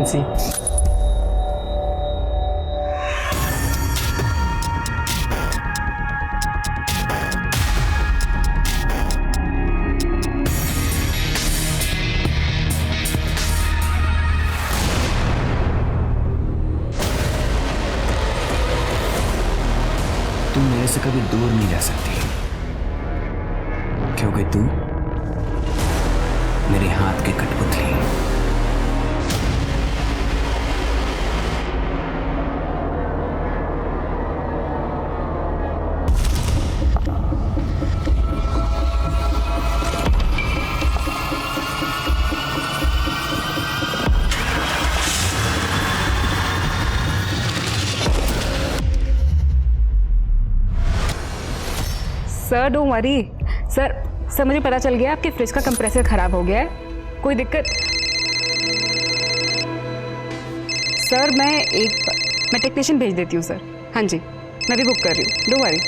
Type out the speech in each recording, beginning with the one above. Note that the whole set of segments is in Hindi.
सी। तू मेरे से कभी दूर नहीं जा सकती, क्योंकि तू मेरे हाथ की कठपुतली। Sir don't worry. सर मुझे पता चल गया आपके फ्रिज का कंप्रेसर खराब हो गया है। कोई दिक्कत? सर मैं टेक्नीशियन भेज देती हूँ सर। हाँ जी, मैं भी बुक कर रही हूँ, डोंट वरी।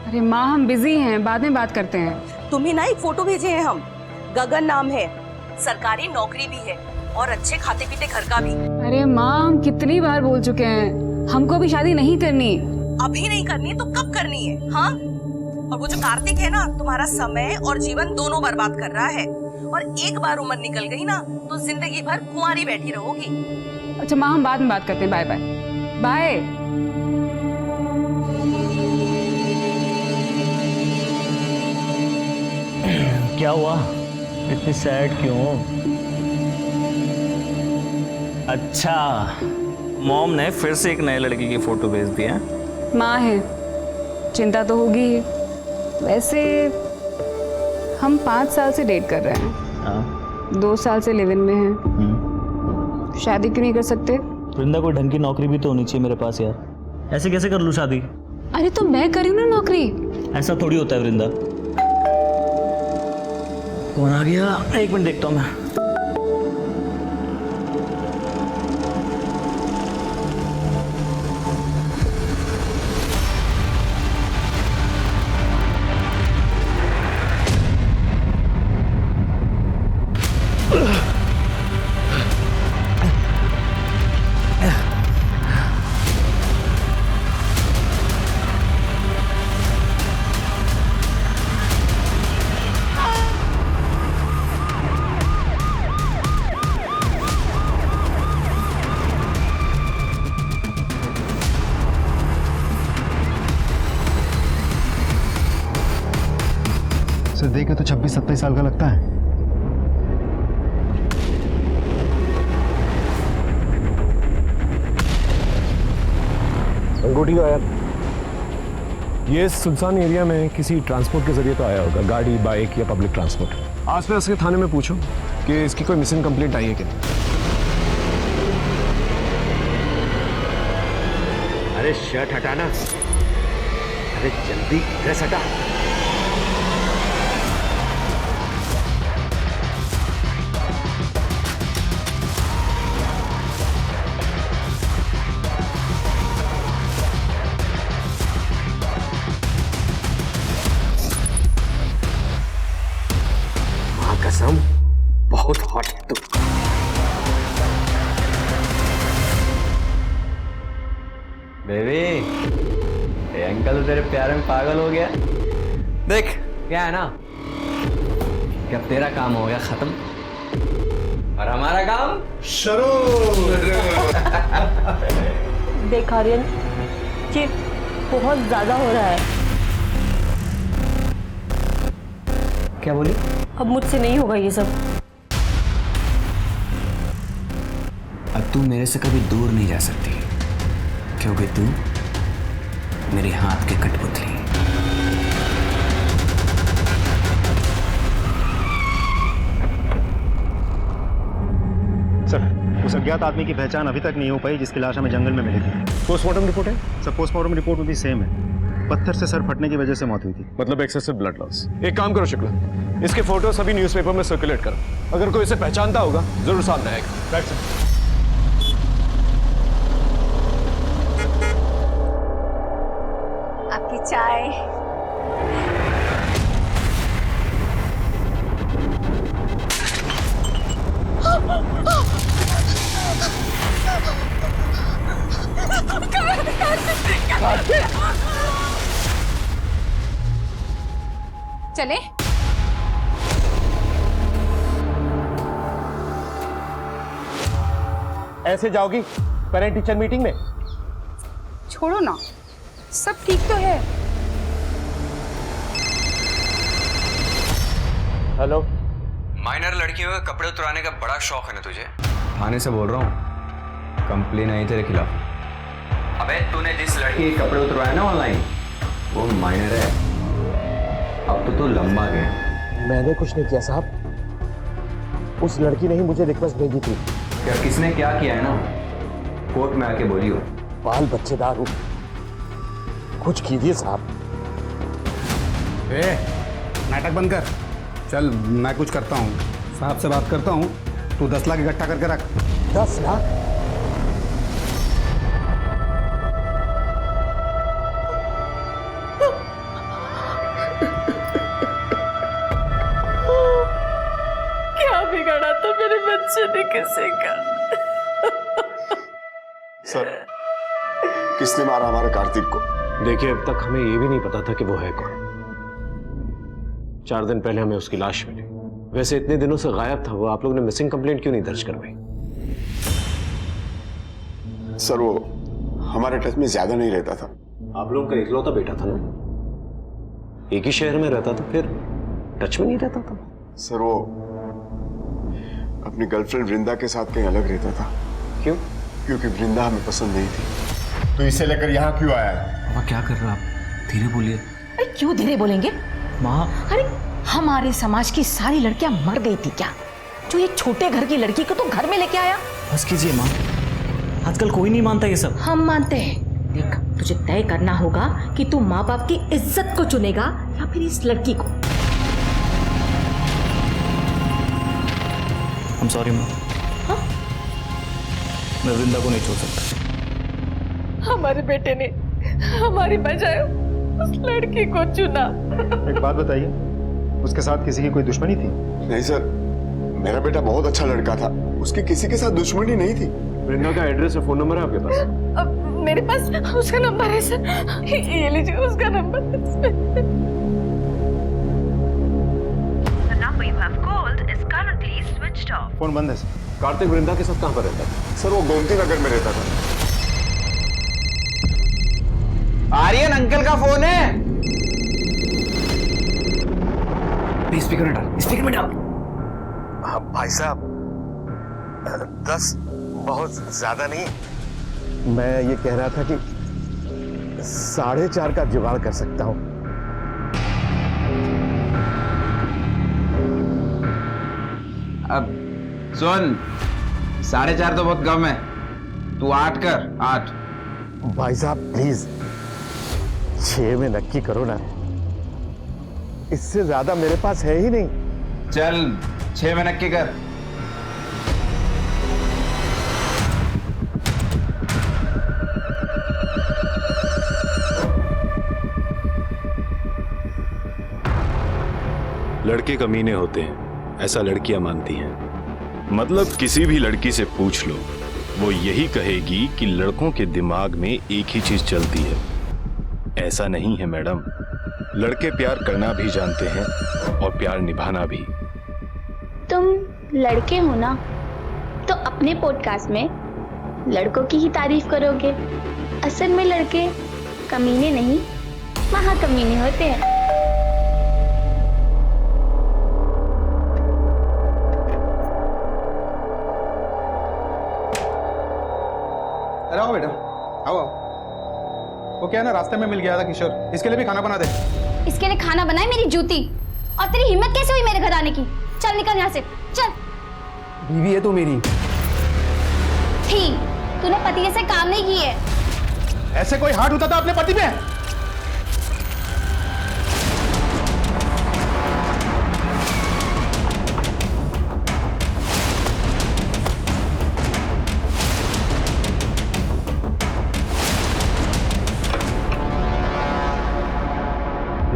अरे माँ, हम बिजी हैं, बाद में बात करते हैं। तुम्हें ना एक फोटो भेजे हैं हम। गगन नाम है, सरकारी नौकरी भी है और अच्छे खाते पीते घर का भी। अरे माँ, हम कितनी बार बोल चुके हैं, हमको अभी शादी नहीं करनी। अभी नहीं करनी तो कब करनी है? हाँ, और वो जो कार्तिक है ना, तुम्हारा समय और जीवन दोनों बर्बाद कर रहा है। और एक बार उम्र निकल गई ना तो जिंदगी भर कुंवारी बैठी रहोगी। अच्छा माँ, हम बाद में बात करते हैं। Bye bye bye. क्या हुआ, इतनी सैड क्यों? अच्छा, मॉम ने फिर से एक नए लड़की की फोटो भेज दी है। माँ है, चिंता तो होगी ही। वैसे हम 5 साल से डेट कर रहे हैं। हाँ। 2 साल से लिव इन में हैं। शादी क्यों नहीं कर सकते? वृंदा, कोई ढंग की नौकरी भी तो होनी चाहिए मेरे पास यार। ऐसे कैसे कर लूँ शादी? अरे तो मैं करी हूँ ना नौकरी। ऐसा थोड़ी होता है वृंदा। कौन आ गया? 1 मिनट देखता हूँ मैं। सर देखे तो 26-27 साल का लगता है। अंगूठी तो आया। ये सुनसान एरिया में किसी ट्रांसपोर्ट के जरिए तो आया होगा, गाड़ी, बाइक या पब्लिक ट्रांसपोर्ट। आसपास के थाने में पूछो कि इसकी कोई मिसिंग कंप्लेंट आई है कि नहीं। अरे शर्ट हटाना, अरे जल्दी ड्रेस हटा। मां कसम, बहुत हॉट है तू। बेबी, ये अंकल तो तेरे प्यार में पागल हो गया। देख क्या है ना, कि अब तेरा काम हो गया खत्म और हमारा काम शुरू। देख आर्यन, ये बहुत ज्यादा हो रहा है। क्या बोली? अब मुझसे नहीं होगा ये सब। अब तू मेरे से कभी दूर नहीं जा सकती, क्योंकि तू मेरे हाथ की कठपुतली। सर, उस अज्ञात आदमी की पहचान अभी तक नहीं हो पाई जिसकी लाश हमें जंगल में मिली थी। पोस्टमार्टम रिपोर्ट है? सर पोस्टमार्टम रिपोर्ट में भी सेम है, पत्थर से सर फटने की वजह से मौत हुई थी। मतलब एक्सेसिव ब्लड लॉस। एक काम करो शुक्ला, इसके फोटो सभी न्यूज़पेपर में सर्कुलेट करो। अगर कोई इसे पहचानता होगा जरूर सामने आएगा। Right sir. आपकी चाय। चले? ऐसे जाओगी पेरेंट टीचर मीटिंग में? छोड़ो ना, सब ठीक तो है। हेलो। माइनर लड़कियों के कपड़े उतराने का बड़ा शौक है ना तुझे? थाने से बोल रहा हूँ, कंप्लेन आई तेरे खिलाफ। अबे तूने जिस लड़की के कपड़े उतरवाए ना ऑनलाइन, वो माइनर है। अब तो तू लंबा गया। मैंने कुछ नहीं किया साहब, उस लड़की ने ही मुझे रिक्वेस्ट भेजी थी। क्या किसने क्या किया है ना, कोर्ट में आके बोलियो। बाल बच्चेदार हूँ, कुछ कीजिए साहब। नाटक बंद कर, चल मैं कुछ करता हूँ, साहब से बात करता हूँ। तू 10 लाख इकट्ठा करके रख। 10 लाख? क्या बिगाड़ा था मेरे बच्चे ने किसी का? सर, किसने मारा हमारे कार्तिक को? देखिए, अब तक हमें ये भी नहीं पता था कि वो है कौन। 4 दिन पहले हमें उसकी लाश मिली। वैसे इतने दिनों से गायब था वो, आप लोगों ने मिसिंग कंप्लेंट क्यों नहीं दर्ज करवाई? सर, वो हमारे टच में ज्यादा नहीं रहता था। आप लोगों का इकलौता बेटा था ना, एक ही शहर में रहता था, फिर टच में नहीं रहता था? सर, वो अपनी गर्लफ्रेंड वृंदा के साथ कहीं अलग रहता था। क्यों? क्योंकि वृंदा हमें पसंद नहीं थी। तो इसे लेकर यहाँ क्यों आया है? पापा क्या कर रहे हो आप? धीरे बोलिए। अरे क्यों धीरे बोलेंगे माँ? अरे हमारे समाज की सारी लड़कियां मर गई थी क्या, जो ये छोटे घर की लड़की को तो घर में लेके आया? बस कीजिए माँ, आजकल कोई नहीं मानता ये सब। हम मानते हैं। देख, तुझे तय करना होगा कि तू माँ बाप की इज्जत को चुनेगा या फिर इस लड़की को। I'm sorry माँ। हाँ? मैं वृंदा को नहीं छोड़ सकता। हमारे बेटे ने हमारी बजाय उस लड़की को चुना। एक बात बताइए, उसके साथ किसी की कोई दुश्मनी थी? नहीं सर, मेरा बेटा बहुत अच्छा लड़का था, उसकी किसी के साथ दुश्मनी नहीं थी। वृंदा का एड्रेस और फोन नंबर है आपके पास? अब मेरे पास उसका नंबर है सर, ये लीजिए उसका नंबर। फोन बंद है सर। कार्तिक वृंदा के साथ कहाँ पर रहता था? सर, वो गोमती नगर में रहता था। आर्यन अंकल का फोन है। स्पीकर में डाल, स्पीकर में डाल। हाँ भाई साहब, 10 बहुत ज्यादा नहीं। मैं ये कह रहा था कि 4.5 का जुगाड़ कर सकता हूँ। अब सुन, 4.5 तो बहुत कम है, तू 8 कर। 8। भाई साहब प्लीज 6 में नक्की करो ना, इससे ज्यादा मेरे पास है ही नहीं। चल 6 में नक्की कर। लड़के कमीने होते हैं, ऐसा लड़कियां मानती हैं। मतलब किसी भी लड़की से पूछ लो, वो यही कहेगी कि लड़कों के दिमाग में एक ही चीज चलती है। ऐसा नहीं है मैडम, लड़के प्यार करना भी जानते हैं और प्यार निभाना भी। तुम लड़के हो ना, तो अपने पॉडकास्ट में लड़कों की ही तारीफ करोगे। असल में लड़के कमीने नहीं, महाकमीने होते हैं। अरे आओ बेटा, आओ आओ। वो क्या है ना, रास्ते में मिल गया था किशोर, इसके लिए भी खाना बना दे। इसके लिए खाना बनाए मेरी जूती, और तेरी हिम्मत कैसे हुई मेरे घर आने की? चल निकल यहाँ से, चल। बीवी है तू मेरी। थी, तूने पति जैसे काम नहीं किए। ऐसे कोई हाथ उठाता अपने पति पे?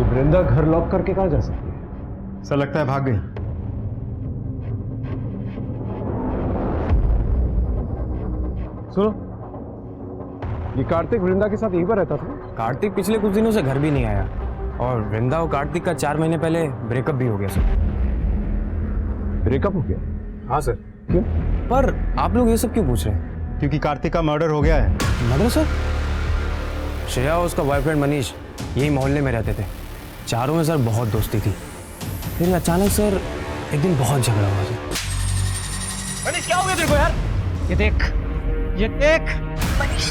वृंदा घर लॉक करके कहाँ जा सकती है? सर लगता है भाग गई। सुनो, ये कार्तिक वृंदा के साथ यहीं पर रहता था? कार्तिक पिछले कुछ दिनों से घर भी नहीं आया। और वृंदा और कार्तिक का 4 महीने पहले ब्रेकअप भी हो गया सर। ब्रेकअप हो गया? हाँ सर। क्यों? पर आप लोग ये सब क्यों पूछ रहे हैं? क्योंकि कार्तिक का मर्डर हो गया है। Murder sir? श्रेया और उसका बॉयफ्रेंड मनीष यही मोहल्ले में रहते थे, चारों में सर बहुत दोस्ती थी। फिर अचानक सर एक दिन बहुत झगड़ा हुआ सर। मनीष क्या हो गया तेरे को यार? ये देख मनीष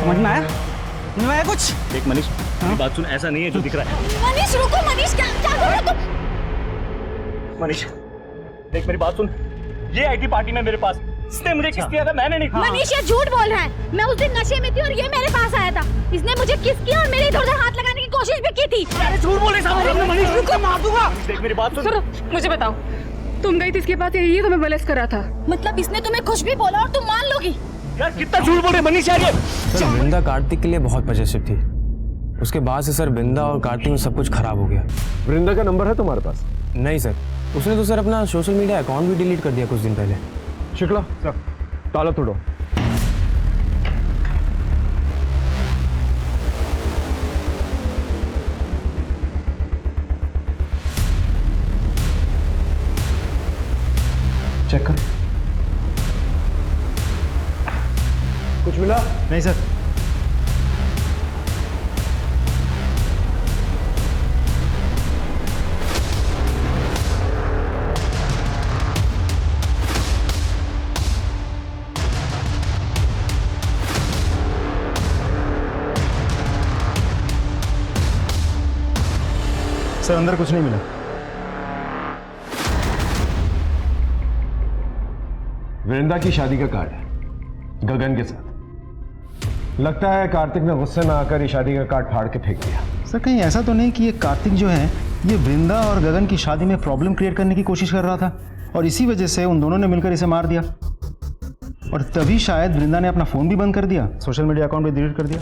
समझ में आया? समझ में आया कुछ? देख मनीष, मेरी बात सुन, ऐसा नहीं है जो दिख रहा है। मनीष रुको, मनीष क्या कर रहे हो तुम? मनीष देख मेरी बात सुन, ये आई थी पार्टी में मेरे पास, इसने मुझे किस किया था, मैंने नहीं। मनीष ये झूठ बोल रहा है। मैं उस दिन नशे में थी और ये मेरे पास आया था। इसने मुझे किस किया और मेरे इधर-उधर हाथ लगाने की कोशिश भी की थी। अरे झूठ बोल रही सामने मनीष, रुको मार दूंगा। देख मेरी बात सुन। सर मुझे बताओ, तुम गई थी इसके पास, ये तुम्हें मोलेस्ट करा था? मतलब इसने तुम्हें कुछ भी बोला और तुम मान लोगी? यार कितना झूठ बोल रहे मनीष यार ये। सर वृंदा कार्तिक के लिए बहुत पॉजिटिव थी, उसके बाद से सर वृंदा और कार्तिक में सब कुछ खराब हो गया। वृंदा का नंबर है तुम्हारे पास? नहीं सर, उसने तो सर अपना सोशल मीडिया अकाउंट भी डिलीट कर दिया कुछ दिन पहले। शुक्ला सर, ताला तोड़ो। चेक कर। कुछ मिला? नहीं सर। सर अंदर कुछ नहीं मिला। वृंदा की शादी का कार्ड है गगन के साथ। लगता है कार्तिक ने गुस्से में आकर ये शादी का कार्ड फाड़ के फेंक दिया। सर कहीं ऐसा तो नहीं कि ये कार्तिक जो है ये वृंदा और गगन की शादी में प्रॉब्लम क्रिएट करने की कोशिश कर रहा था और इसी वजह से उन दोनों ने मिलकर इसे मार दिया और तभी शायद वृंदा ने अपना फ़ोन भी बंद कर दिया, सोशल मीडिया अकाउंट भी डिलीट कर दिया।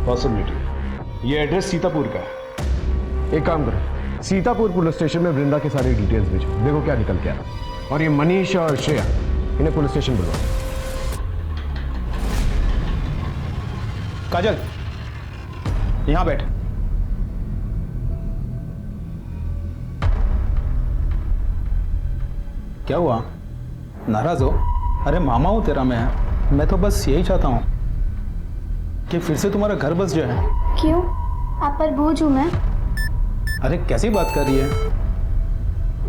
पॉसिबिलिटी। ये एड्रेस सीतापुर का है। एक काम करो, सीतापुर पुलिस स्टेशन में वृंदा के सारे डिटेल्स भेजो, देखो क्या निकल के आ रहा। और ये मनीष और श्रेया, इन्हें पुलिस स्टेशन बुलवाओ। काजल यहाँ बैठ। क्या हुआ, नाराज हो? अरे मामा हूँ तेरा मैं तो बस यही चाहता हूँ कि फिर से तुम्हारा घर बस जाए। क्यों, आप पर बोझ हूँ मैं? अरे कैसी बात कर रही है?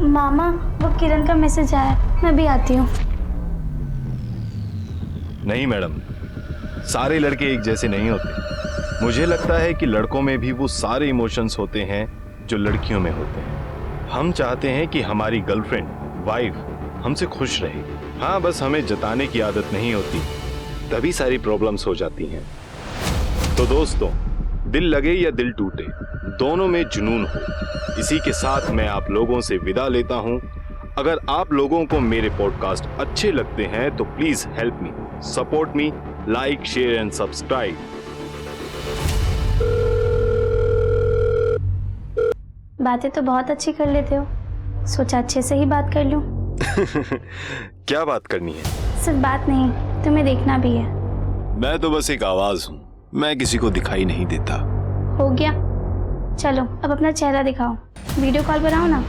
मामा वो किरण का मैसेज आया, मैं भी आती हूँ। नहीं मैडम, सारे लड़के एक जैसे नहीं होते। मुझे लगता है कि लड़कों में भी वो सारे इमोशंस होते हैं जो लड़कियों में होते हैं। हम चाहते हैं कि हमारी गर्लफ्रेंड, वाइफ हमसे खुश रहे। हाँ, बस हमें जताने की आदत नहीं होती, तभी सारी प्रॉब्लम्स हो जाती हैं। तो दोस्तों, दिल लगे या दिल टूटे, दोनों में जुनून हो। इसी के साथ मैं आप लोगों से विदा लेता हूं। अगर आप लोगों को मेरे पॉडकास्ट अच्छे लगते हैं तो please help me, support me, like, share and subscribe. बातें तो बहुत अच्छी कर लेते हो, सोचा अच्छे से ही बात कर लूं। क्या बात करनी है? सिर्फ बात नहीं, तुम्हें देखना भी है। मैं तो बस एक आवाज हूं, मैं किसी को दिखाई नहीं देता। हो गया, चलो अब अपना चेहरा दिखाओ, वीडियो कॉल बनाओ ना।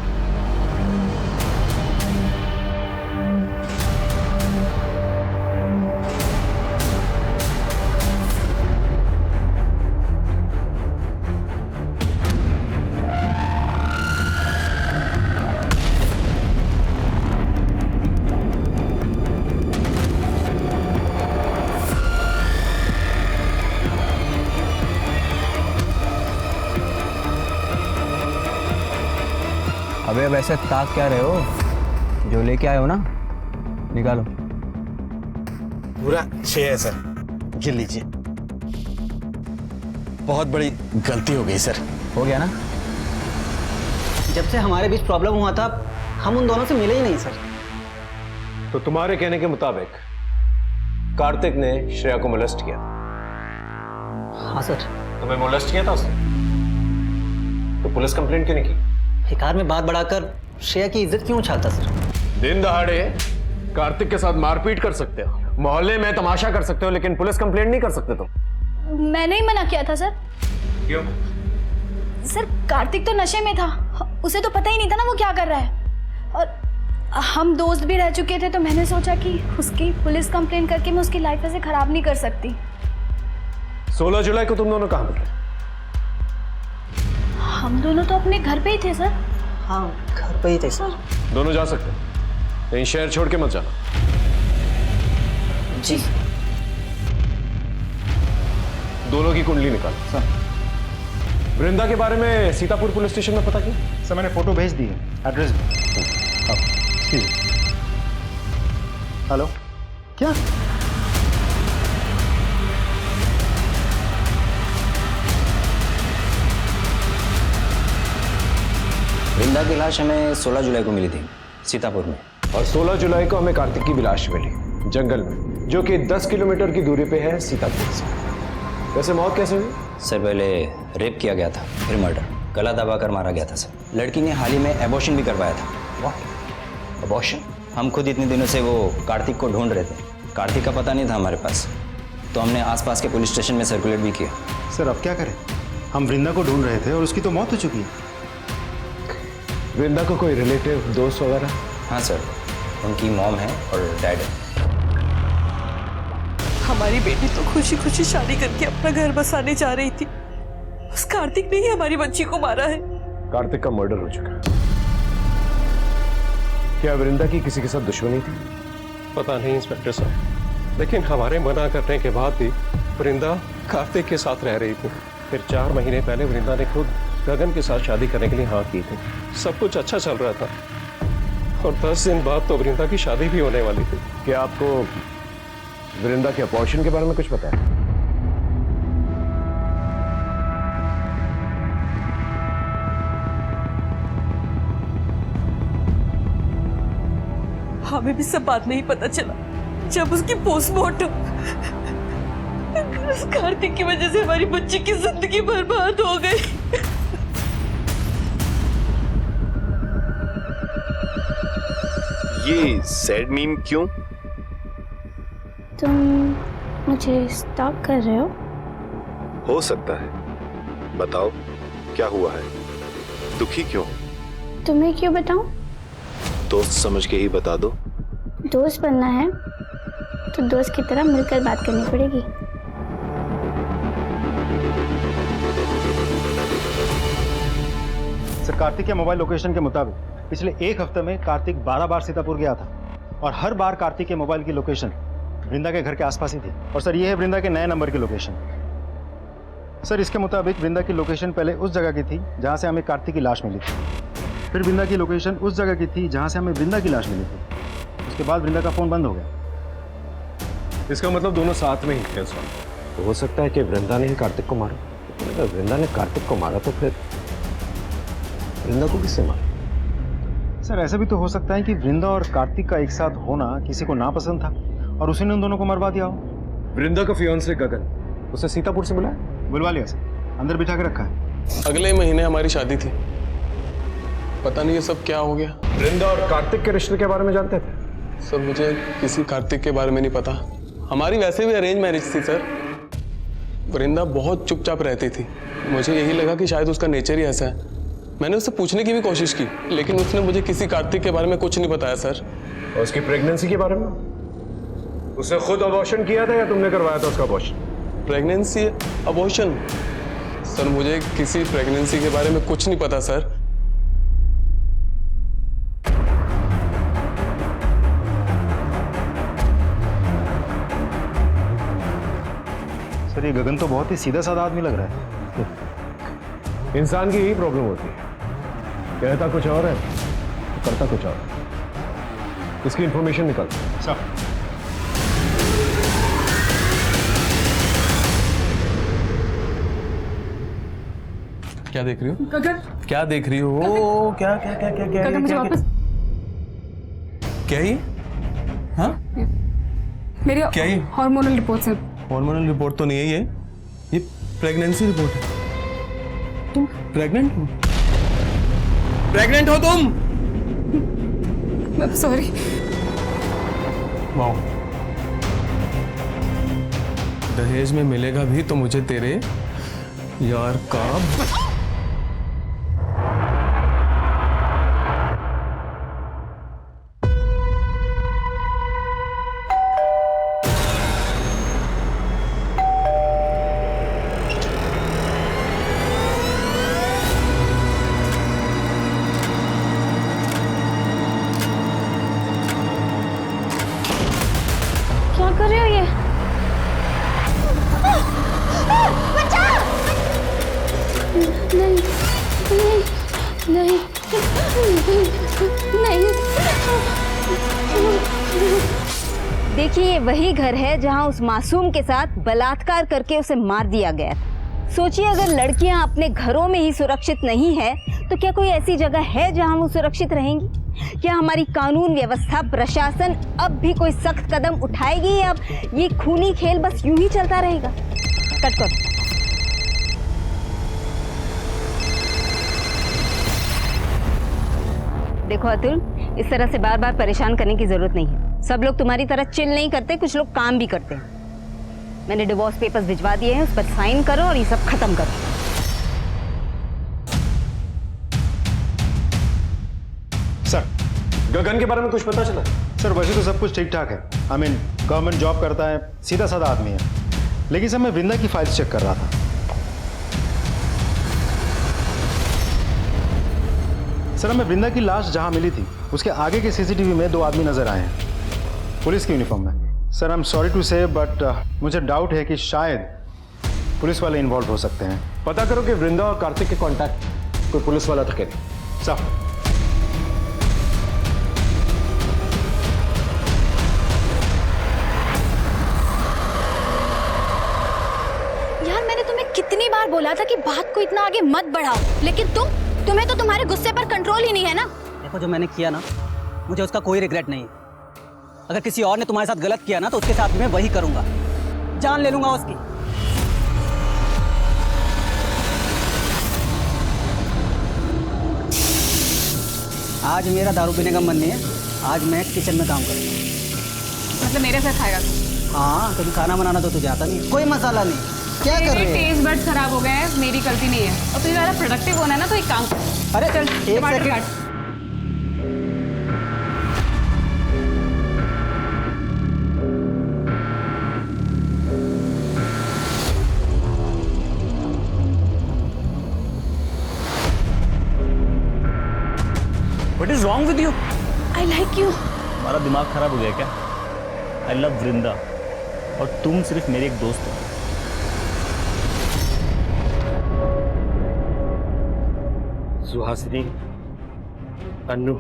अबे वैसे ताक क्या रहे हो, जो लेके आए हो ना निकालो। पूरा 6 है सर, गिन लीजिए। बहुत बड़ी गलती हो गई सर। हो गया ना? जब से हमारे बीच प्रॉब्लम हुआ था हम उन दोनों से मिले ही नहीं सर। तो तुम्हारे कहने के मुताबिक कार्तिक ने श्रेया को मोलेस्ट किया? हाँ सर। तुम्हें मोलेस्ट किया था उसने? तो पुलिस कंप्लेंट क्यों नहीं की? बेकार में बात बढ़ाकर श्रेया की इज्जत क्यों उछालता सर? दिन दहाड़े कार्तिक के साथ मारपीट कर सकते हो, मोहल्ले में तमाशा कर सकते हो, लेकिन पुलिस कंप्लेंट नहीं कर सकते तुम। मैंने ही मना किया था सर। क्यों? सर कार्तिक तो नशे में था, उसे तो पता ही नहीं था ना वो क्या कर रहा है। और हम दोस्त भी रह चुके थे, तो मैंने सोचा कि उसकी पुलिस कंप्लेन करके मैं उसकी लाइफ ऐसे खराब नहीं कर सकती। 16 जुलाई को तुम दोनों कहाँ मिले? हम दोनों तो अपने घर पे ही थे सर। हाँ घर पे ही थे सर। दोनों जा सकते हैं, कहीं शहर छोड़ के मत जाना। जी। दोनों की कुंडली निकाल। सर वृंदा के बारे में सीतापुर पुलिस स्टेशन में पता किया? सर मैंने फोटो भेज दी है, एड्रेस भी। हेलो, क्या? वृंदा की लाश हमें 16 जुलाई को मिली थी सीतापुर में, और 16 जुलाई को हमें कार्तिक की भी लाश मिली जंगल में, जो कि 10 किलोमीटर की दूरी पे है सीतापुर से। वैसे मौत कैसे हुई? सर पहले रेप किया गया था, फिर मर्डर, गला दबाकर मारा गया था सर। लड़की ने हाल ही में एबॉर्शन भी करवाया था। वाह, अबॉर्शन? हम खुद इतने दिनों से वो कार्तिक को ढूंढ रहे थे, कार्तिक का पता नहीं था हमारे पास, तो हमने आसपास के पुलिस स्टेशन में सर्कुलेट भी किया। सर अब क्या करें, हम वृंदा को ढूंढ रहे थे और उसकी तो मौत हो चुकी है। वृंदा को कोई रिलेटिव, दोस्त वगैरह? हाँ सर, उनकी मॉम है और डैड है। हमारी बेटी तो खुशी खुशी शादी करके अपना घर बसाने जा रही थी, उस कार्तिक ने ही हमारी बच्ची को मारा है। कार्तिक का मर्डर हो चुका है। क्या वृंदा की किसी के साथ दुश्मनी थी? पता नहीं इंस्पेक्टर साहब, लेकिन हमारे मना करने के बाद भी वृंदा कार्तिक के साथ रह रही थी। फिर 4 महीने पहले वृंदा ने खुद गगन के साथ शादी करने के लिए हाँ की थी। सब कुछ अच्छा चल रहा था और 10 दिन बाद तो वृंदा की शादी भी होने वाली थी। क्या आपको वृंदा के अपॉर्शन के बारे में कुछ पता है? हमें भी सब बात नहीं पता चला जब उसकी पोस्टमार्टम। उस कार्तिक की वजह से हमारी बच्ची की जिंदगी बर्बाद हो गई। ये सैड मीम क्यों? तुम मुझे स्टॉक कर रहे हो सकता है, बताओ क्या हुआ है, दुखी क्यों? तुम्हें क्यों बताऊं? दोस्त समझ के ही बता दो। दोस्त बनना है तो दोस्त की तरह मिलकर बात करनी पड़ेगी। सर कार्तिक के मोबाइल लोकेशन के मुताबिक पिछले 1 हफ्ते में कार्तिक 12 बार सीतापुर गया था और हर बार कार्तिक के मोबाइल की लोकेशन वृंदा के घर के आसपास ही थी। और सर ये है वृंदा के नए नंबर की लोकेशन। सर इसके मुताबिक वृंदा की लोकेशन पहले उस जगह की थी जहां से हमें कार्तिक की लाश मिली थी, फिर वृंदा की लोकेशन उस जगह की थी जहां से हमें वृंदा की लाश मिली थी। उसके बाद वृंदा का फ़ोन बंद हो गया। इसका मतलब दोनों साथ में ही थे उस वक्त। तो हो सकता है कि वृंदा ने ही कार्तिक को मारा। अगर वृंदा ने कार्तिक को मारा तो फिर वृंदा को किससे मारा? सर ऐसा भी तो हो सकता है कि वृंदा और कार्तिक का एक साथ होना किसी को नापसंद था और उसी ने उन दोनों को मरवा दिया हो। वृंदा का फियांसे गगन, उसे सीतापुर से बुलाया? बुलवा लिया सर, अंदर बिठा के रखा है। अगले महीने हमारी शादी थी, पता नहीं ये सब क्या हो गया। वृंदा और कार्तिक के रिश्ते के बारे में जानते थे? सर मुझे किसी कार्तिक के बारे में नहीं पता। हमारी वैसे भी अरेंज मैरिज थी सर। वृंदा बहुत चुपचाप रहती थी, मुझे यही लगा कि शायद उसका नेचर ही ऐसा है। मैंने उससे पूछने की भी कोशिश की, लेकिन उसने मुझे किसी कार्तिक के बारे में कुछ नहीं बताया सर। और उसकी प्रेगनेंसी के बारे में? उसने खुद अबॉर्शन किया था या तुमने करवाया था उसका अबॉर्शन? Pregnancy, abortion? सर मुझे किसी प्रेगनेंसी के बारे में कुछ नहीं पता सर। सर ये गगन तो बहुत ही सीधा साधा आदमी लग रहा है। इंसान की यही प्रॉब्लम होती है, कहता कुछ और है करता कुछ और। इसकी इंफॉर्मेशन निकाल। सर क्या देख रही हो? गगन, क्या देख रही हो? क्या क्या क्या क्या क्या गगन मुझे वापस क्या ही? हाँ मेरी क्या ये? हार्मोनल रिपोर्ट्स हैं। हार्मोनल रिपोर्ट तो नहीं है ये प्रेगनेंसी रिपोर्ट है। तुम प्रेग्नेंट हो? प्रेग्नेंट हो तुम? सॉरी। वाओ, दहेज में मिलेगा भी तो मुझे तेरे यार का देखिए, ये वही घर है जहां उस मासूम के साथ बलात्कार करके उसे मार दिया गया था। सोचिए, अगर लड़कियां अपने घरों में ही सुरक्षित नहीं है तो क्या कोई ऐसी जगह है जहां वो सुरक्षित रहेंगी? क्या हमारी कानून व्यवस्था, प्रशासन अब भी कोई सख्त कदम उठाएगी या अब ये खूनी खेल बस यूं ही चलता रहेगा? कट कर। देखो अतुल, इस तरह से बार बार परेशान करने की जरूरत नहीं है। सब लोग तुम्हारी तरह चिल नहीं करते, कुछ लोग काम भी करते हैं। मैंने डिवोर्स पेपर्स भिजवा दिए हैं, उस पर साइन करो और ये सब खत्म करो। सर, गगन के बारे में कुछ पता चला? सर, वैसे तो सब कुछ ठीक ठाक है। आई मीन गवर्नमेंट जॉब करता है, सीधा साधा आदमी है। लेकिन सर, मैं वृंदा की फाइल्स चेक कर रहा था। सर, हमें वृंदा की लाश जहां मिली थी उसके आगे के सीसीटीवी में 2 आदमी नजर आए हैं, पुलिस की यूनिफॉर्म में। Sir, I am sorry to say but मुझे डाउट है कि शायद पुलिस वाले इन्वॉल्व हो सकते हैं। पता करो कि वृंदा और कार्तिक के कांटेक्ट कोई पुलिस वाला था क्या नहीं। साहब, यार, मैंने तुम्हें कितनी बार बोला था कि बात को इतना आगे मत बढ़ाओ, लेकिन तुम्हें तो तुम्हारे गुस्से पर कंट्रोल ही नहीं है ना। देखो, जो मैंने किया ना, मुझे उसका कोई रिग्रेट नहीं है। अगर किसी और ने तुम्हारे साथ गलत किया ना तो उसके साथ मैं वही करूंगा, जान ले लूंगा उसकी। आज मेरा दारू पीने का मन नहीं है, आज मैं किचन में काम करूंगा। मतलब मेरे साथ खाएगा तू? हाँ, कभी खाना बनाना तो तुझे आता नहीं, कोई मसाला नहीं। क्या कर रहे हो? टेस्ट बड्स खराब हो गए हैं, मेरी गलती नहीं है। और तुझे ज़्यादा प्रोडक्टिव होना है ना तो एक काम कर। अरे चल, टमाटर काट। What is wrong with you? I like you. हमारा दिमाग खराब हो गया क्या? I love वृंदा और तुम सिर्फ मेरे एक दोस्त हो। सुहासिनी, अन्नू,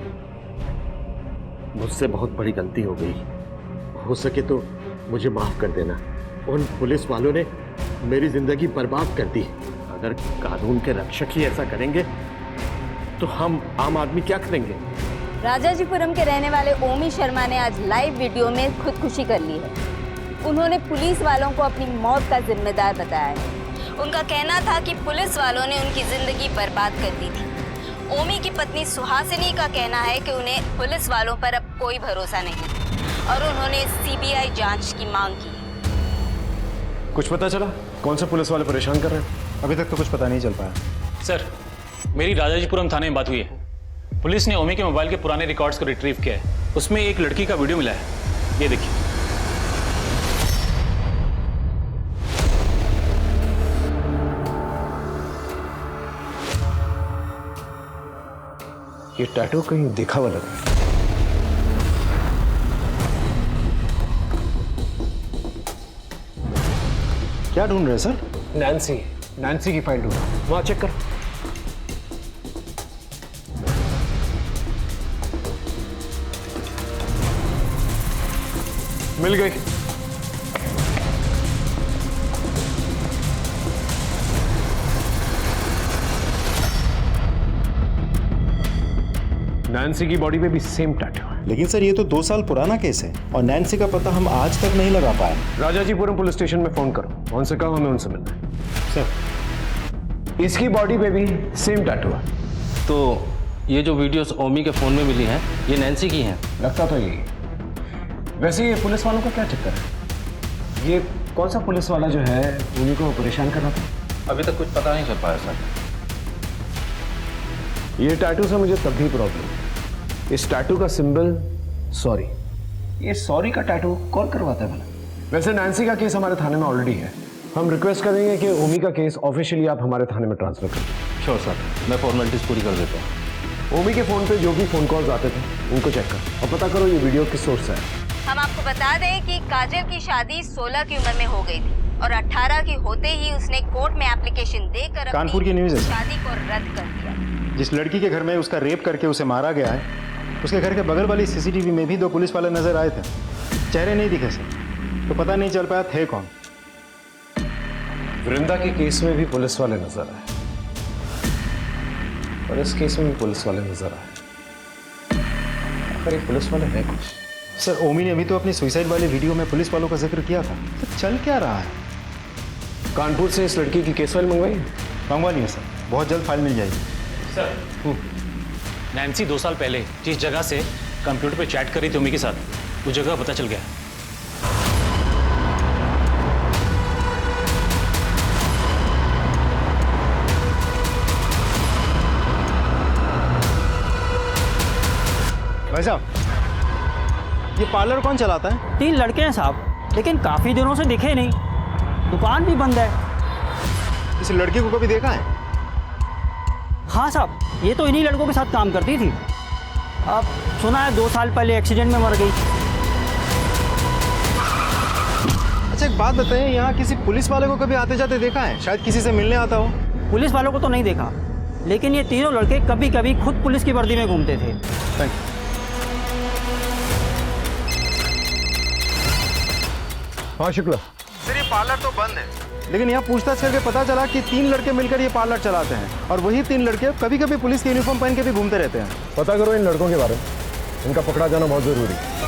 मुझसे बहुत बड़ी गलती हो गई। हो सके तो मुझे माफ कर देना। उन पुलिस वालों ने मेरी जिंदगी बर्बाद कर दी। अगर कानून के रक्षक ही ऐसा करेंगे तो हम आम आदमी क्या करेंगे? राजाजीपुरम के रहने वाले ओमी शर्मा ने आज लाइव वीडियो में खुदकुशी कर ली है। उन्होंने पुलिस वालों को अपनी मौत का जिम्मेदार बताया है। उनका कहना था कि पुलिस वालों ने उनकी जिंदगी बर्बाद कर दी थी। ओमी की पत्नी सुहासिनी का कहना है कि उन्हें पुलिस वालों पर अब कोई भरोसा नहीं और उन्होंने सीबीआई जांच की मांग की। कुछ पता चला कौन से पुलिस वाले परेशान कर रहे हैं? अभी तक तो कुछ पता नहीं चल पाया। सर, मेरी राजाजीपुरम थाने में बात हुई है। पुलिस ने ओमी के मोबाइल के पुराने रिकॉर्ड्स को रिट्रीव किया है। उसमें एक लड़की का वीडियो मिला है, ये देखिए। ये टैटू कहीं देखा हुआ लग रहा है। क्या ढूंढ रहे हैं सर? नैन्सी की फाइल ढूंढ, वहां चेक कर। मिल गई। नैन्सी की बॉडी पे भी सेम टैटू है। लेकिन सर, ये तो 2 साल पुराना केस है और नैन्सी का पता हम आज तक नहीं लगा पाए। राजाजीपुरम पुलिस स्टेशन में फोन करो, उनसे कहो हमें उनसे मिलना है। सर, इसकी बॉडी पे भी सेम टैटू है। तो ये जो वीडियोस ओमी के फोन में मिली हैं, ये नैन्सी की हैं? लगता तो यही। वैसे ये पुलिस वालों का क्या चक्कर है? ये कौन सा पुलिस वाला जो है ओमी को परेशान कर रहा था? अभी तक कुछ पता नहीं चल पाया सर। ये टैटू से मुझे तब भी प्रॉब्लम। इस टैटू का सिंबल सॉरी। ये सॉरी का टैटू कौन करवाता है भला? वैसे नैन्सी का केस हमारे थाने में ऑलरेडी है। हम रिक्वेस्ट करेंगे कि ओमी का केस ऑफिशियली आप हमारे थाने में ट्रांसफर कर दें। श्योर सर, मैं फॉर्मेलिटीज पूरी कर देता हूँ। ओमी के फोन पे जो भी फोन कॉल्स आते थे उनको चेक कर और पता करो ये वीडियो किस सोर्स से है। हम आपको बता दें कि काजल की शादी 16 की उम्र में हो गई थी और 18 की होते ही उसने कोर्ट में एप्लीकेशन देकर कानपुर की न्यूज़ है। शादी को रद्द कर दिया। जिस लड़की के घर में उसका रेप करके उसे मारा गया है, उसके घर के बगल वाली सीसीटीवी में भी 2 पुलिस वाले नजर आए थे। चेहरे नहीं दिखे सर, तो पता नहीं चल पाया थे कौन। वृंदा के केस में भी पुलिस वाले नजर आए और इस केस में भी पुलिस वाले नजर आए। आखिर ये पुलिस वाले हैं कुछ? सर ओमी ने अभी तो अपनी सुसाइड वाले वीडियो में पुलिस वालों का जिक्र किया था, तो चल क्या रहा है? कानपुर से इस लड़की की केस फाइल मंगवाई? मंगवा ली है सर, बहुत जल्द फाइल मिल जाएगी। सर नैन्सी 2 साल पहले जिस जगह से कंप्यूटर पे चैट कर रही थी ओमी के साथ, उस जगह पता चल गया। भाई साहब, ये पार्लर कौन चलाता है? 3 लड़के हैं साहब, लेकिन काफी दिनों से दिखे नहीं, दुकान भी बंद है। इस लड़की को कभी देखा है? हाँ साहब, ये तो इन्हीं लड़कों के साथ काम करती थी। अब सुना है 2 साल पहले एक्सीडेंट में मर गई। अच्छा एक बात बताइए, यहाँ किसी पुलिस वाले को कभी आते जाते देखा है? शायद किसी से मिलने आता हो। पुलिस वालों को तो नहीं देखा, लेकिन ये तीनों लड़के कभी कभी खुद पुलिस की वर्दी में घूमते थे। Thank you. हाँ शुक्ला। सर ये पार्लर तो बंद है, लेकिन यहाँ पूछताछ करके पता चला कि 3 लड़के मिलकर ये पार्लर चलाते हैं, और वही 3 लड़के कभी कभी पुलिस की यूनिफॉर्म पहन के भी घूमते रहते हैं। पता करो इन लड़कों के बारे में, इनका पकड़ा जाना बहुत जरूरी है।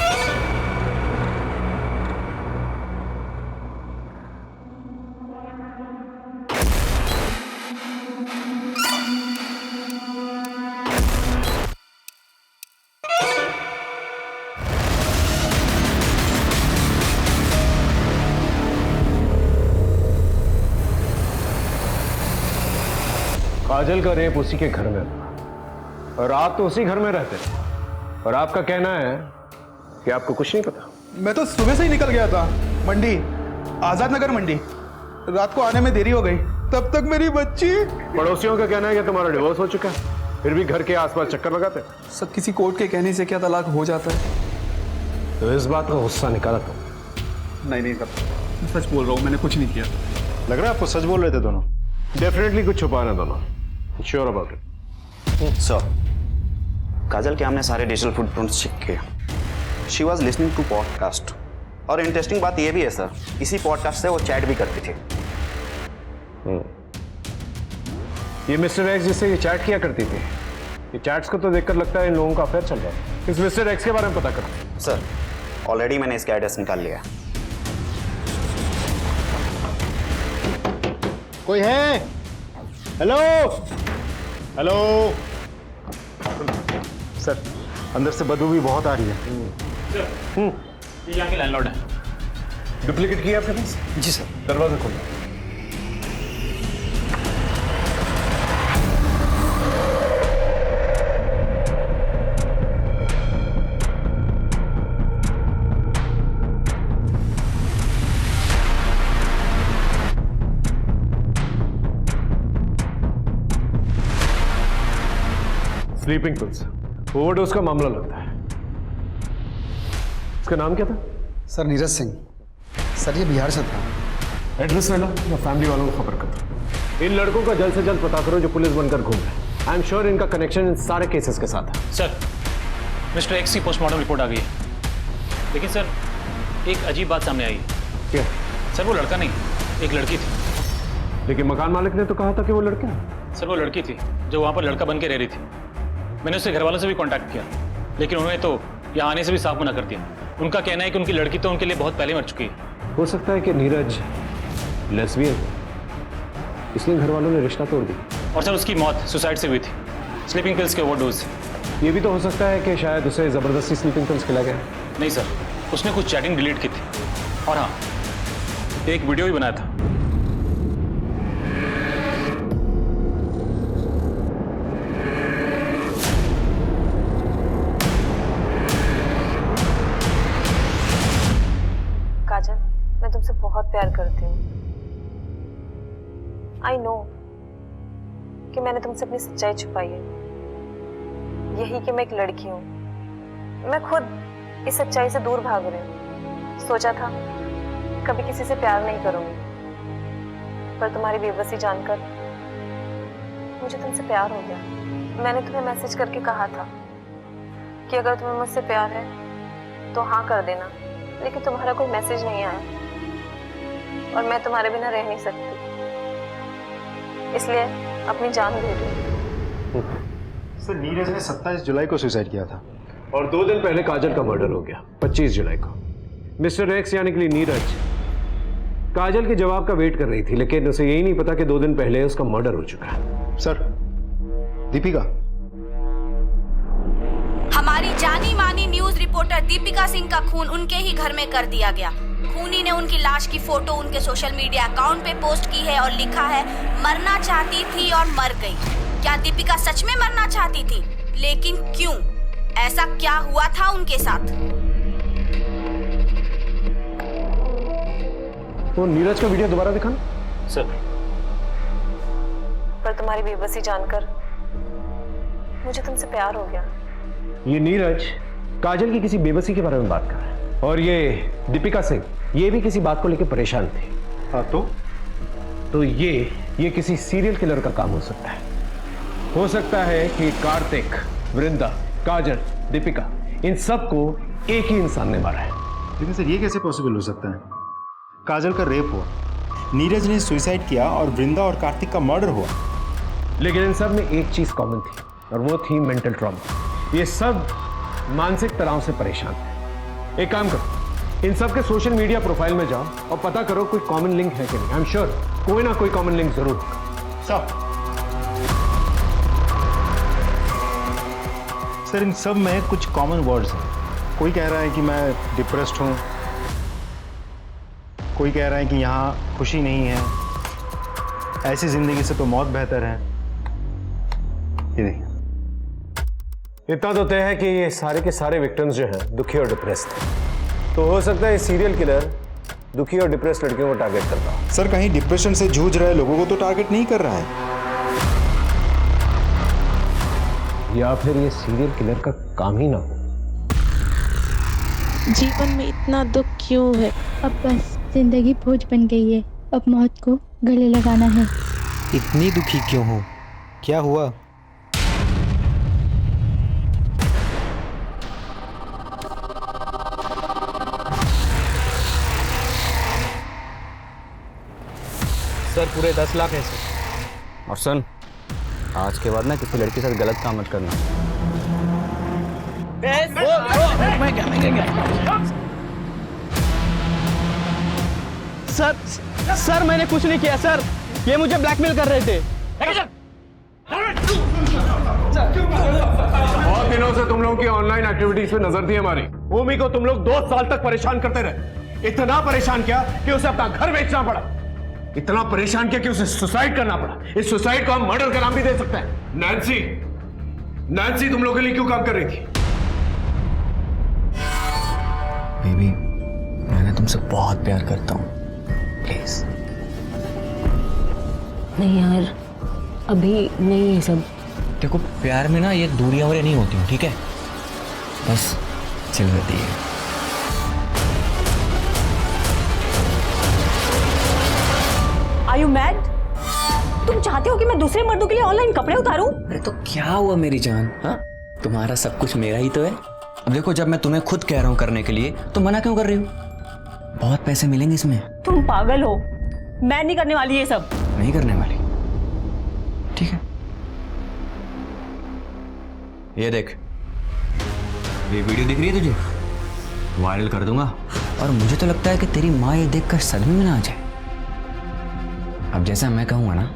काजल का रेप उसी के घर में था और आप तो उसी घर में रहते थे, और आपका कहना है कि आपको कुछ नहीं पता। मैं तो सुबह से ही निकल गया था मंडी, आजाद नगर मंडी। रात को आने में देरी हो गई, तब तक मेरी बच्ची। पड़ोसियों का कहना है कि तुम्हारा डिवोर्स हो चुका है, फिर भी घर के आसपास चक्कर लगाते। सब किसी कोर्ट के कहने से क्या तलाक हो जाता है? तो इस बात का गुस्सा निकाला तुम? नहीं सर, सच बोल रहा हूँ, मैंने कुछ नहीं किया। लग रहा है आपको सच बोल रहे थे दोनों। डेफिनेटली कुछ छुपाना दोनों। Sure about it? Sir, Kajal के हमने सारे डिजिटल फुटप्रिंट्स चेक किए। She was listening to podcast, और इंटरेस्टिंग बात यह भी है सर, इसी पॉडकास्ट से वो चैट भी करती थी। ये मिस्टर एक्स जिससे ये चैट किया करती थी, ये चैट्स को तो देखकर लगता है इन लोगों का अफेयर चल रहा है। इस मिस्टर एक्स के बारे में पता करो। सर ऑलरेडी मैंने इसका एड्रेस निकाल लिया। कोई है? हेलो हेलो सर, अंदर से बदबू भी बहुत आ रही है। ये यहाँ के लैंडलॉर्ड है। डुप्लीकेट किया आपके पास? जी सर। दरवाजा खोलो। स्लीपिंग पिल्स, ओवरडोज का मामला लगता है। इसका नाम क्या था? सर नीरज सिंह। सर ये बिहार से था। एड्रेस ले लो, मैं फैमिली वालों को खबर करता हूँ। इन लड़कों का जल्द से जल्द पता करो जो पुलिस बनकर घूम रहे हैं। आई एम श्योर इनका कनेक्शन इन सारे केसेस के साथ है। सर मिस्टर एक्स की पोस्टमार्टम रिपोर्ट आ गई है, लेकिन सर एक अजीब बात सामने आई है। क्या? सर वो लड़का नहीं, एक लड़की थी। लेकिन मकान मालिक ने तो कहा था कि वो लड़का है। सर वो लड़की थी जो वहाँ पर लड़का बन के रह रही थी। मैंने उसके घर वालों से भी कांटेक्ट किया, लेकिन उन्होंने तो यहाँ आने से भी साफ मना कर दिया। उनका कहना है कि उनकी लड़की तो उनके लिए बहुत पहले मर चुकी है। हो सकता है कि नीरज लेस्बियन, इसलिए घर वालों ने रिश्ता तोड़ दिया। और सर उसकी मौत सुसाइड से हुई थी, स्लीपिंग पिल्स के ओवरडोज। ये भी तो हो सकता है कि शायद उसे जबरदस्ती स्लीपिंग पिल्स खिला गया। नहीं सर, उसने कुछ चैटिंग डिलीट की थी, और हाँ एक वीडियो भी बनाया था। काजल, मैं तुमसे बहुत प्यार करती हूँ। आई नो कि मैंने तुमसे अपनी सच्चाई छुपाई है, यही कि मैं एक लड़की हूँ। मैं खुद इस सच्चाई से दूर भाग रही हूँ। सोचा था कभी किसी से प्यार नहीं करूँगी, पर तुम्हारी बेबसी जानकर मुझे तुमसे प्यार हो गया। मैंने तुम्हें मैसेज करके कहा था कि अगर तुम्हें मुझसे प्यार है तो हाँ कर देना, लेकिन तुम्हारा कोई मैसेज नहीं आया और मैं तुम्हारे बिना रह नहीं सकती, इसलिए अपनी जान दे रही। सर नीरज ने 27 जुलाई को सुसाइड किया था और 2 दिन पहले काजल का मर्डर हो गया 25 जुलाई को। मिस्टर एक्स यानी कि नीरज काजल के जवाब का वेट कर रही थी, लेकिन उसे यही नहीं पता कि 2 दिन पहले उसका मर्डर हो चुका है। सर दीपिका, हमारी जानी मानी न्यूज रिपोर्टर दीपिका सिंह का खून उनके ही घर में कर दिया गया। खूनी ने उनकी लाश की फोटो उनके सोशल मीडिया अकाउंट पे पोस्ट की है और लिखा है मरना चाहती थी और मर गई। क्या दीपिका सच में मरना चाहती थी? लेकिन क्यों? ऐसा क्या हुआ था उनके साथ? वो नीरज का वीडियो दोबारा दिखाना। सर पर तुम्हारी बेबसी जानकर मुझे तुमसे प्यार हो गया। ये नीरज काजल की किसी बेबसी के बारे में बात कर रहा है और ये दीपिका सिंह ये भी किसी बात को लेकर परेशान थी। हाँ तो ये किसी सीरियल किलर का काम हो सकता है। हो सकता है कि कार्तिक, वृंदा, काजल, दीपिका इन सबको एक ही इंसान ने मारा है। लेकिन सर ये कैसे पॉसिबल हो सकता है? काजल का रेप हुआ, नीरज ने सुसाइड किया और वृंदा और कार्तिक का मर्डर हुआ। लेकिन इन सब में एक चीज कॉमन थी और वो थी मेंटल ट्रॉमा। ये सब मानसिक तनाव से परेशान थे। एक काम करो, इन सब के सोशल मीडिया प्रोफाइल में जाओ और पता करो कोई कॉमन लिंक है कि नहीं। आई एम श्योर कोई ना कोई कॉमन लिंक जरूर होगा। सर इन सब में कुछ कॉमन वर्ड्स हैं। कोई कह रहा है कि मैं डिप्रेस्ड हूँ, कोई कह रहा है कि यहाँ खुशी नहीं है, ऐसी जिंदगी से तो मौत बेहतर है। ये देखिए, इतना तो तय है कि ये सारे के सारे विक्टिम्स जो हैं दुखी और डिप्रेस्ड हैं। तो हो सकता है ये सीरियल किलर दुखी और डिप्रेस्ड लड़कियों को टारगेट करता हो। सर कहीं डिप्रेशन से जूझ रहे लोगों को तो टारगेट नहीं कर रहा है, या फिर ये सीरियल किलर का काम ही ना हो। जीवन में इतना दुख क्यों है? अब बस जिंदगी बोझ बन गई है, अब मौत को गले लगाना है। इतनी दुखी क्यों हो? क्या हुआ? सर पूरे 10 लाख है सर। और सुन, आज के बाद ना किसी लड़की के साथ गलत काम मत करना। सर मैंने कुछ नहीं किया सर, ये मुझे ब्लैकमेल कर रहे थे। बहुत दिनों से तुम लोगों की ऑनलाइन एक्टिविटीज पे नजर थी हमारी। भूमि को तुम लोग 2 साल तक परेशान करते रहे। इतना परेशान किया कि उसे अपना घर बेचना पड़ा, इतना परेशान किया कि उसे सुसाइड करना पड़ा। इस सुसाइड को हम मर्डर का नाम भी दे सकते हैं। नैन्सी तुम लोगों के लिए क्यों काम कर रही थी? बेबी, मैं तुमसे बहुत प्यार करता हूँ, प्लीज। नहीं यार, अभी नहीं ये सब। देखो प्यार में ना ये दूरियां वूरियां नहीं होती, ठीक है? बस चल रहती है। Are you mad? तुम चाहते हो कि मैं दूसरे मर्दों के लिए ऑनलाइन कपड़े उतारूं? अरे तो क्या हुआ मेरी जान? हाँ, तुम्हारा सब कुछ मेरा ही तो है। अब देखो, जब मैं तुम्हें खुद कह रहा हूँ करने के लिए तो मना क्यों कर रही हो? बहुत पैसे मिलेंगे इसमें। तुम पागल हो, मैं नहीं करने वाली ये सब। नहीं करने वाली? ठीक है, ये देख, ये वीडियो दिख रही है तुझे? वायरल कर दूंगा और मुझे तो लगता है कि तेरी माँ ये देखकर सदमे में ना आ जाए। अब जैसा मैं कहूंगा ना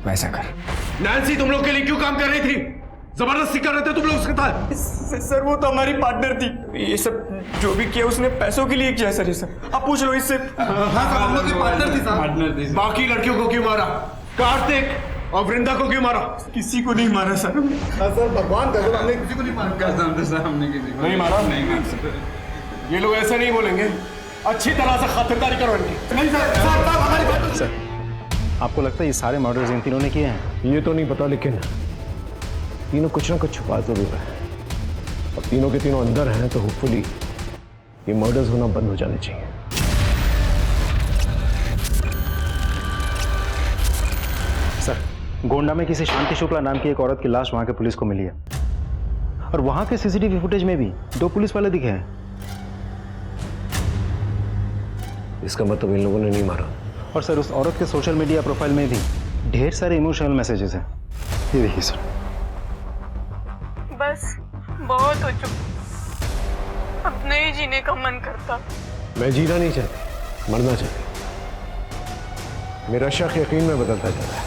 वैसा कर। नैन्सी तुम लोग के लिए क्यों काम कर रही थी? जबरदस्ती कर रहे थे तुम लोग उसके साथ? सर वो तो हमारी पार्टनर थी, ये सब जो भी किया उसने पैसों के लिए किया सर। ये सब आप पूछ लो इससे। हम लोग की पार्टनर थी। बाकी लड़कियों को क्यों मारा? कार्तिक और वृंदा को क्यों मारा? किसी को नहीं मारा सर। सर भगवान का हमने किसी को नहीं मारा। कसम से हमने किसी को नहीं मारा। ये लोग ऐसे नहीं बोलेंगे, अच्छी तरह से खातिरदारी करो इनकी। नहीं सर, आपको लगता है ये सारे मर्डर्स इन तीनों ने किए हैं? ये तो नहीं पता, लेकिन तीनों कुछ ना कुछ छुपा जरूर है। अब तीनों के तीनों अंदर हैं तो होपफुली ये मर्डर्स होना बंद हो जाने चाहिए। सर, गोंडा में किसी शांति शुक्ला नाम की एक औरत की लाश वहां के पुलिस को मिली है और वहां के सीसीटीवी फुटेज में भी 2 पुलिस वाले दिखे हैं। इसका मतलब इन लोगों ने नहीं मारा। और सर उस औरत के सोशल मीडिया प्रोफाइल में भी ढेर सारे इमोशनल मैसेजेस हैं। ये देखिए सर। बस बहुत हो चुका, अब नहीं जीने का मन करता। मैं जीना नहीं चाहती, मरना चाहती। मेरा शक यकीन में बदलता जा रहा है।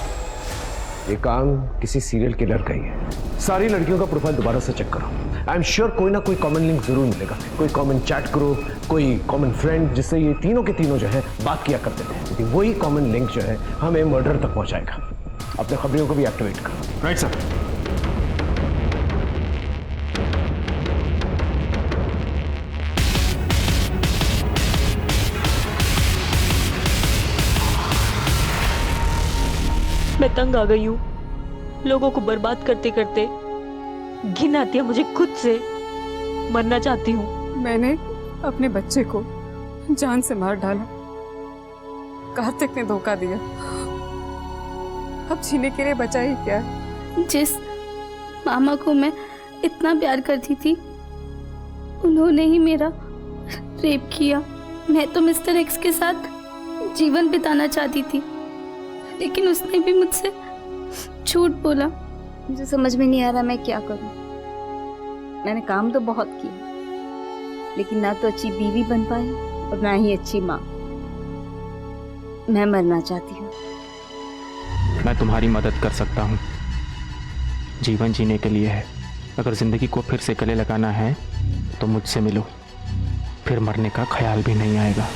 ये काम किसी सीरियल किलर का ही है। सारी लड़कियों का प्रोफाइल दोबारा से चेक करो। आई एम श्योर कोई ना कोई कॉमन लिंक जरूर मिलेगा, कोई कॉमन चैट ग्रुप, कोई कॉमन फ्रेंड, जिससे ये तीनों के तीनों जो है बात किया करते थे। क्योंकि वही कॉमन लिंक जो है हमें मर्डर तक पहुंचाएगा। अपने खबरियों को भी एक्टिवेट करो। Right sir. मैं तंग आ गई हूँ, लोगों को बर्बाद करते करते घिन आती है मुझे खुद से, मरना चाहती हूँ। मैंने अपने बच्चे को जान से मार डाला, कार्तिक ने धोखा दिया, अब जीने के लिए बचा ही क्या है? जिस मामा को मैं इतना प्यार करती थी उन्होंने ही मेरा रेप किया। मैं तो मिस्टर एक्स के साथ जीवन बिताना चाहती थी, लेकिन उसने भी मुझसे झूठ बोला। मुझे समझ में नहीं आ रहा मैं क्या करूं। मैंने काम तो बहुत किया, लेकिन ना तो अच्छी बीवी बन पाई और ना ही अच्छी माँ। मैं मरना चाहती हूँ। मैं तुम्हारी मदद कर सकता हूँ। जीवन जीने के लिए है। अगर जिंदगी को फिर से गले लगाना है तो मुझसे मिलो, फिर मरने का ख्याल भी नहीं आएगा।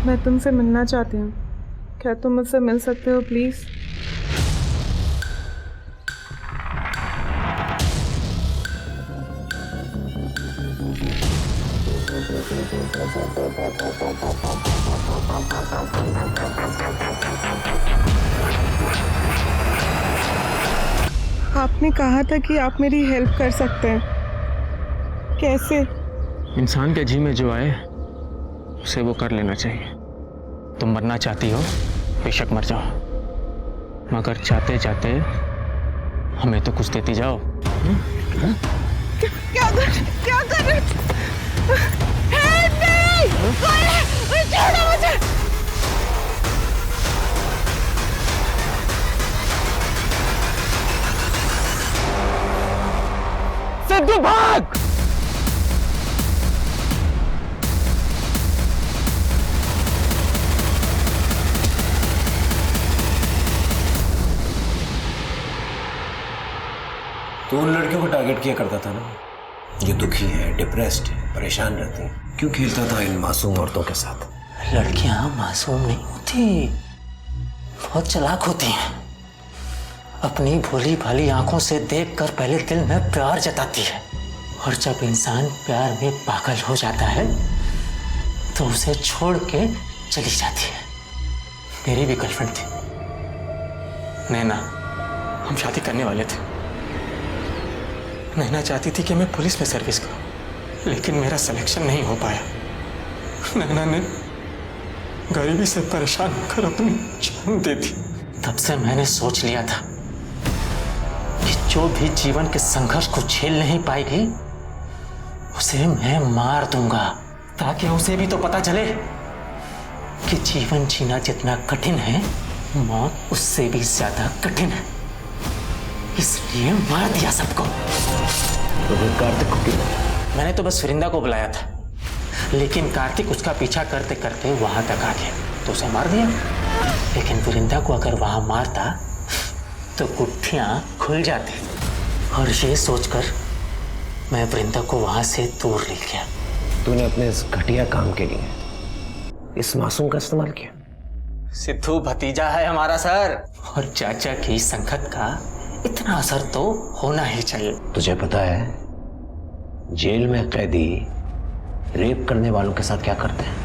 मैं तुमसे मिलना चाहती हूँ, क्या तुम मुझसे मिल सकते हो प्लीज? आपने कहा था कि आप मेरी हेल्प कर सकते हैं, कैसे? इंसान के जी में जो आए उसे वो कर लेना चाहिए। तुम मरना चाहती हो, बेशक मर जाओ, मगर चाहते चाहते हमें तो कुछ देती जाओ। क्या कर रहे? छोड़ो मुझे। सिद्धू भाग! तो उन लड़कियों को टारगेट किया करता था ना, जो दुखी है, डिप्रेस्ड है, परेशान रहती हैं। क्यों खेलता था इन मासूम औरतों के साथ? लड़कियां मासूम नहीं होती, बहुत चालाक होती हैं। अपनी भोली भाली आंखों से देखकर पहले दिल में प्यार जताती है, और जब इंसान प्यार में पागल हो जाता है तो उसे छोड़ के चली जाती है। मेरी भी गर्लफ्रेंड थी नैना, हम शादी करने वाले थे। नैना चाहती थी कि मैं पुलिस में सर्विस करूं, लेकिन मेरा सिलेक्शन नहीं हो पाया। नैना ने गरीबी से परेशान होकर अपनी जान दे दी। तब से मैंने सोच लिया था कि जो भी जीवन के संघर्ष को झेल नहीं पाएगी उसे मैं मार दूंगा, ताकि उसे भी तो पता चले कि जीवन जीना जितना कठिन है, मौत उससे भी ज्यादा कठिन है। इसलिए मार दिया सबको। तो कार्तिक को क्यों? मैंने तो बस वृंदा को बुलाया था, लेकिन कार्तिक उसका पीछा करते करते वहां तक आ गया तो उसे मार दिया। लेकिन वृंदा को अगर वहां मारता तो गुत्थियां खुल जाती, और ये सोचकर मैं वृंदा को वहां से दूर ले गया। तूने अपने इस घटिया काम के लिए इस मासूम का इस्तेमाल किया। सिद्धू भतीजा है हमारा सर, और चाचा की संगत का इतना असर तो होना ही चाहिए। तुझे पता है जेल में कैदी रेप करने वालों के साथ क्या करते हैं?